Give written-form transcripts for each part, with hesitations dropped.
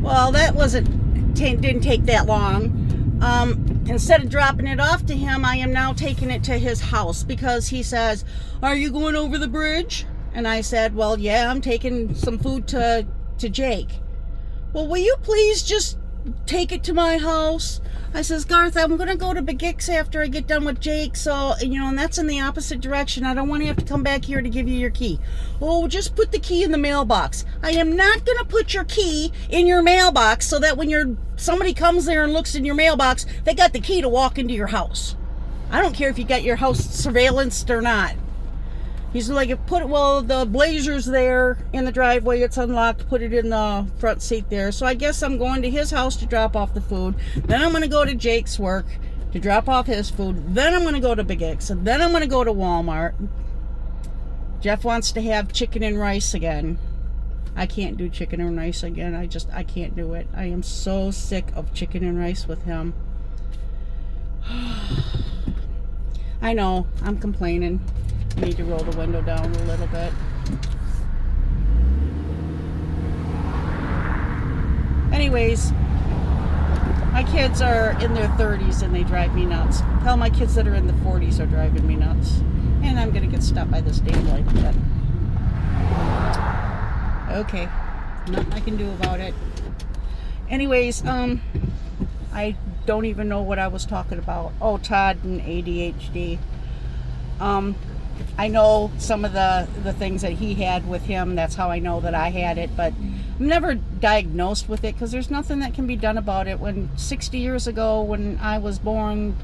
Well, that didn't take that long. Instead of dropping it off to him, I am now taking it to his house because he says, "Are you going over the bridge?" And I said, "Well, yeah, I'm taking some food to Jake." "Well, will you please just take it to my house?" I says, "Garth, I'm going to go to Big X after I get done with Jake, so, and that's in the opposite direction. I don't want to have to come back here to give you your key." "Oh, just put the key in the mailbox." "I am not going to put your key in your mailbox so that when somebody comes there and looks in your mailbox, they got the key to walk into your house. I don't care if you got your house surveillanced or not." He's like, the Blazer's there in the driveway. It's unlocked. Put it in the front seat there. So I guess I'm going to his house to drop off the food. Then I'm going to go to Jake's work to drop off his food. Then I'm going to go to Big X. And then I'm going to go to Walmart. Jeff wants to have chicken and rice again. I can't do chicken and rice again. I can't do it. I am so sick of chicken and rice with him. I know, I'm complaining. I need to roll the window down a little bit. Anyways, my kids are in their 30s and they drive me nuts. Hell, my kids that are in the 40s are driving me nuts. And I'm going to get stopped by this damn light again. Okay, nothing I can do about it. Anyways, I don't even know what I was talking about. Oh, Todd and ADHD. I know some of the things that he had with him. That's how I know that I had it, but I'm never diagnosed with it because there's nothing that can be done about it. When 60 years ago, when I was born,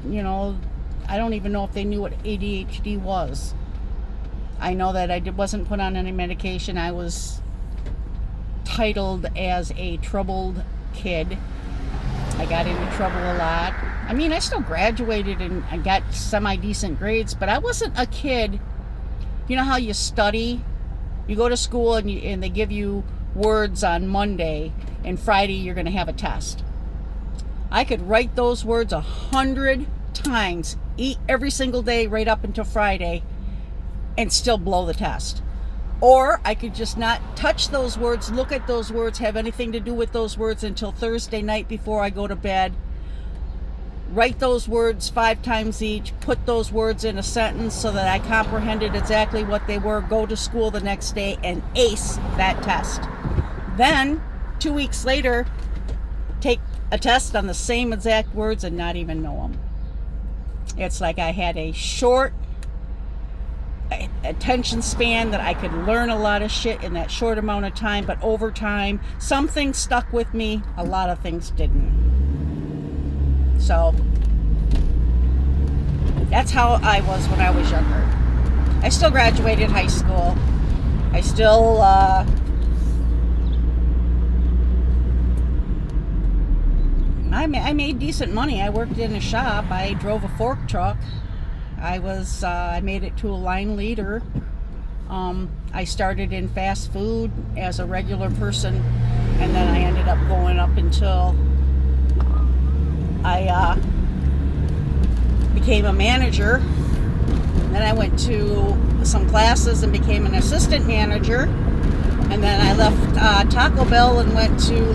I don't even know if they knew what ADHD was. I know that I wasn't put on any medication. I was titled as a troubled kid. I got into trouble a lot. I mean, I still graduated and I got semi-decent grades, but I wasn't a kid. You know how you study? You go to school and they give you words on Monday, and Friday you're going to have a test. I could write those words 100 times every single day right up until Friday and still blow the test. Or I could just not touch those words, look at those words, have anything to do with those words until Thursday night before I go to bed. Write those words 5 times each, put those words in a sentence so that I comprehended exactly what they were, go to school the next day and ace that test. Then, 2 weeks later, take a test on the same exact words and not even know them. It's like I had a short attention span that I could learn a lot of shit in that short amount of time, but over time, some things stuck with me, a lot of things didn't. So, that's how I was when I was younger. I still graduated high school. I still, I made decent money. I worked in a shop. I drove a fork truck. I made it to a line leader. I started in fast food as a regular person, and then I ended up going up until I became a manager. Then I went to some classes and became an assistant manager. And then I left Taco Bell and went to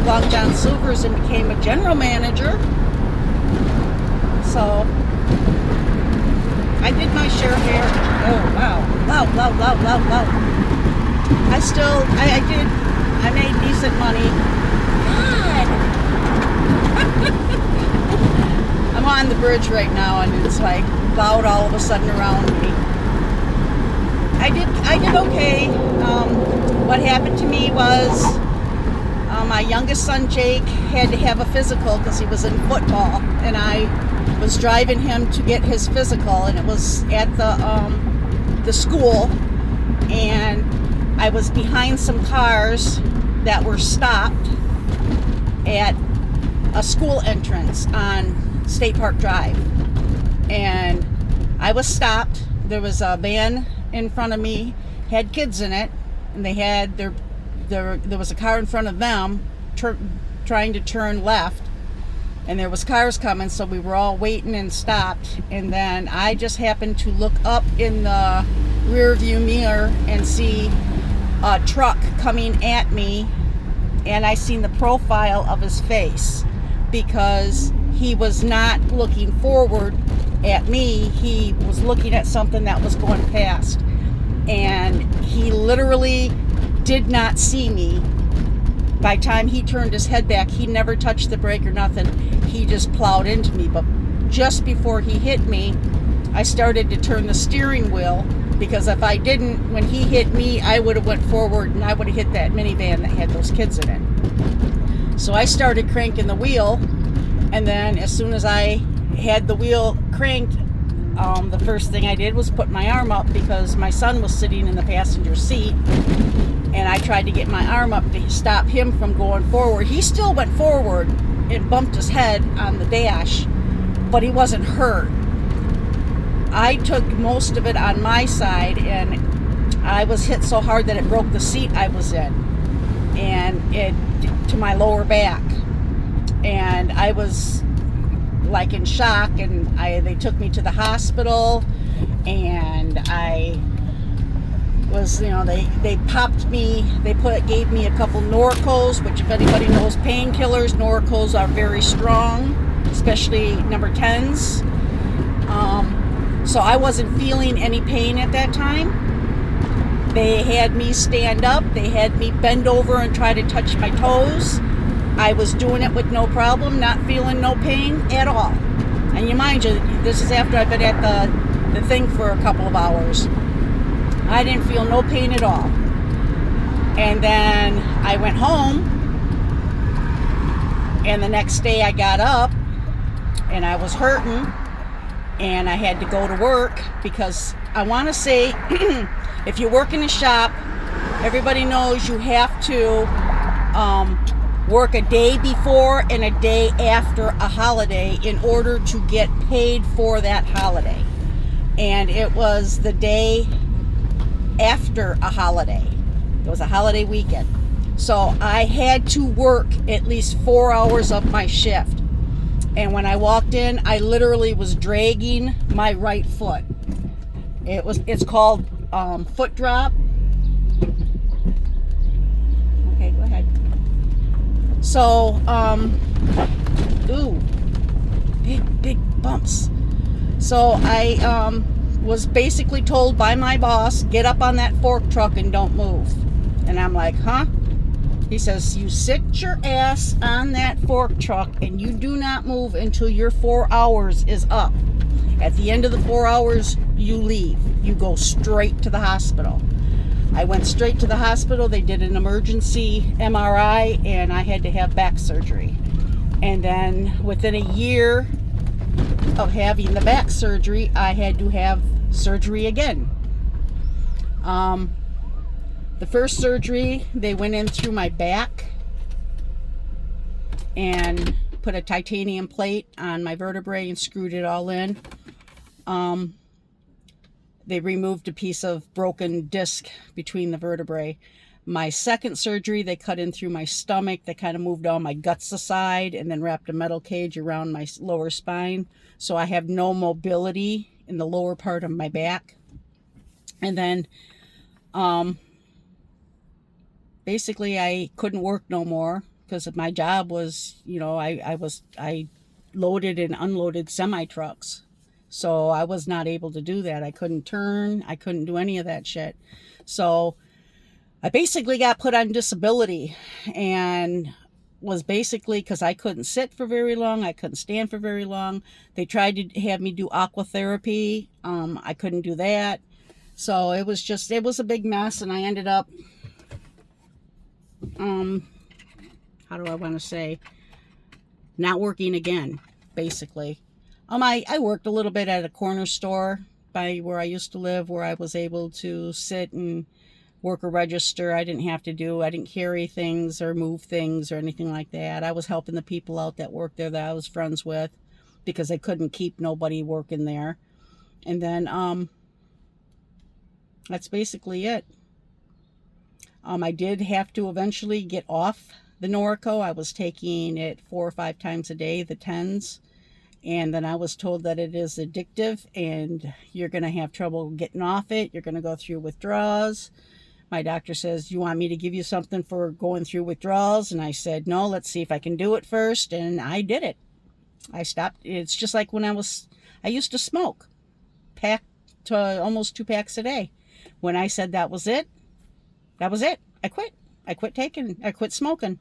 Long John Silver's and became a general manager. So I did my share here. Oh, wow. Loud. I made decent money. God. I'm on the bridge right now and it's loud all of a sudden around me. I did okay. What happened to me was my youngest son Jake had to have a physical because he was in football, and I was driving him to get his physical, and it was at the school, and I was behind some cars that were stopped at a school entrance on State Park Drive, and I was stopped. There was a van in front of me, had kids in it, and they had there was a car in front of them trying to turn left, and there was cars coming, so we were all waiting and stopped. And then I just happened to look up in the rear view mirror and see a truck coming at me and I seen the profile of his face, because he was not looking forward at me. He was looking at something that was going past, and he literally did not see me. By the time he turned his head back, he never touched the brake or nothing. He just plowed into me. But just before he hit me, I started to turn the steering wheel, because if I didn't, when he hit me, I would have went forward and I would have hit that minivan that had those kids in it. So I started cranking the wheel, and then as soon as I had the wheel cranked, the first thing I did was put my arm up, because my son was sitting in the passenger seat, and I tried to get my arm up to stop him from going forward. He still went forward and bumped his head on the dash, but he wasn't hurt. I took most of it on my side, and I was hit so hard that it broke the seat I was in, and it to my lower back, and I was like in shock, and they took me to the hospital, and I was, they popped me, gave me a couple Norcos, which if anybody knows painkillers, Norcos are very strong, especially number 10s. So I wasn't feeling any pain at that time. They had me stand up, they had me bend over and try to touch my toes. I was doing it with no problem, not feeling no pain at all. And you mind you, this is after I've been at the thing for a couple of hours. I didn't feel no pain at all. And then I went home, and the next day I got up, and I was hurting, and I had to go to work, because I want to say, if you work in a shop, everybody knows you have to work a day before and a day after a holiday in order to get paid for that holiday. And it was the day after a holiday. It was a holiday weekend. So I had to work at least 4 hours of my shift. And when I walked in, I literally was dragging my right foot. It's called foot drop. Okay, go ahead. So, big bumps. So I was basically told by my boss, get up on that fork truck and don't move. And I'm like, huh? He says, you sit your ass on that fork truck and you do not move until your 4 hours is up. At the end of the 4 hours, you leave. You go straight to the hospital. I went straight to the hospital. They did an emergency MRI, and I had to have back surgery. And then within a year of having the back surgery, I had to have surgery again. The first surgery, they went in through my back and put a titanium plate on my vertebrae and screwed it all in. They removed a piece of broken disc between the vertebrae. My second surgery, they cut in through my stomach. They kind of moved all my guts aside and then wrapped a metal cage around my lower spine. So I have no mobility in the lower part of my back. And then basically I couldn't work no more because my job was, I loaded and unloaded semi-trucks. So I was not able to do that. I couldn't turn. I couldn't do any of that shit. So I basically got put on disability, and was basically because I couldn't sit for very long. I couldn't stand for very long. They tried to have me do aqua therapy. I couldn't do that. So it was a big mess, and I ended up, how do I want to say, not working again, basically. I worked a little bit at a corner store by where I used to live, where I was able to sit and work a register. I didn't carry things or move things or anything like that. I was helping the people out that worked there that I was friends with, because they couldn't keep nobody working there. And then that's basically it. I did have to eventually get off the Norco. I was taking it 4 or 5 times a day, the 10s. And then I was told that it is addictive and you're going to have trouble getting off it. You're going to go through withdrawals. My doctor says, you want me to give you something for going through withdrawals? And I said, no, let's see if I can do it first. And I did it. I stopped. It's just like when I used to smoke, pack to almost 2 packs a day. When I said that was it, that was it. I quit. I quit smoking.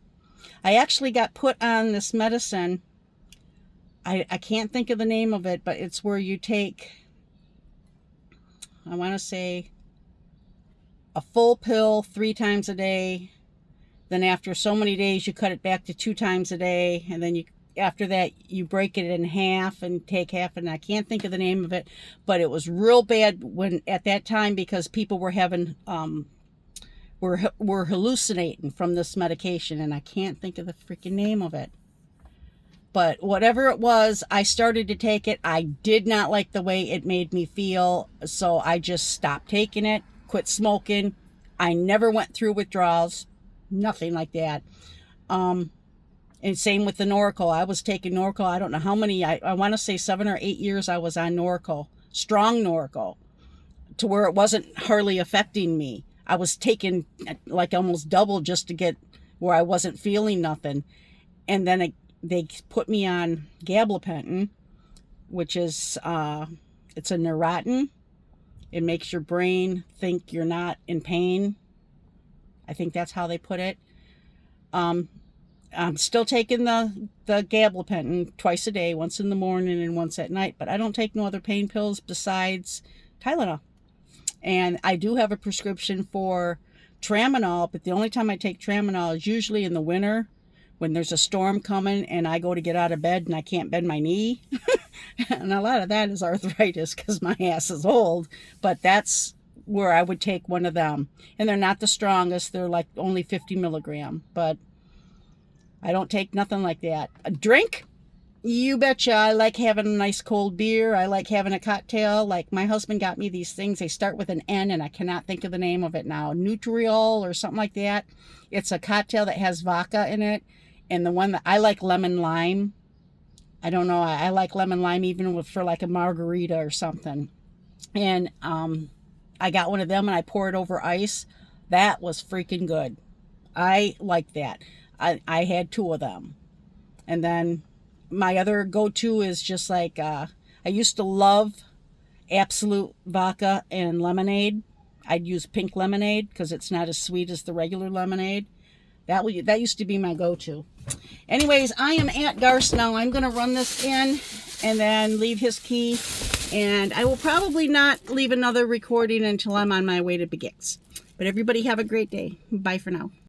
I actually got put on this medicine. I can't think of the name of it, but it's where you take, I want to say, a full pill 3 times a day. Then after so many days, you cut it back to 2 times a day. And then after that, you break it in half and take half. And I can't think of the name of it, but it was real bad at that time because people were having, were hallucinating from this medication. And I can't think of the freaking name of it. But whatever it was, I started to take it. I did not like the way it made me feel. So I just stopped taking it, quit smoking. I never went through withdrawals, nothing like that. And same with the Norco. I was taking Norco. I don't know how many, I want to say 7 or 8 years I was on Norco, strong Norco, to where it wasn't hardly affecting me. I was taking like almost double just to get where I wasn't feeling nothing. And then they put me on gabapentin, which is, it's a Neurontin. It makes your brain think you're not in pain. I think that's how they put it. I'm still taking the gabapentin twice a day, once in the morning and once at night, but I don't take no other pain pills besides Tylenol. And I do have a prescription for Tramadol, but the only time I take Tramadol is usually in the winter when there's a storm coming and I go to get out of bed and I can't bend my knee. And a lot of that is arthritis because my ass is old, but that's where I would take one of them. And they're not the strongest. They're like only 50 milligram, but I don't take nothing like that. A drink? You betcha. I like having a nice cold beer. I like having a cocktail. Like my husband got me these things. They start with an N and I cannot think of the name of it now. Nutriol or something like that. It's a cocktail that has vodka in it. And the one that I like, lemon lime. I don't know. I like lemon lime even for like a margarita or something. And I got one of them and I pour it over ice. That was freaking good. I like that. I had 2 of them. And then my other go-to is just like, I used to love Absolute vodka and lemonade. I'd use pink lemonade because it's not as sweet as the regular lemonade. That used to be my go-to. Anyways, I am at Garce now. I'm going to run this in and then leave his key. And I will probably not leave another recording until I'm on my way to Begix. But everybody have a great day. Bye for now.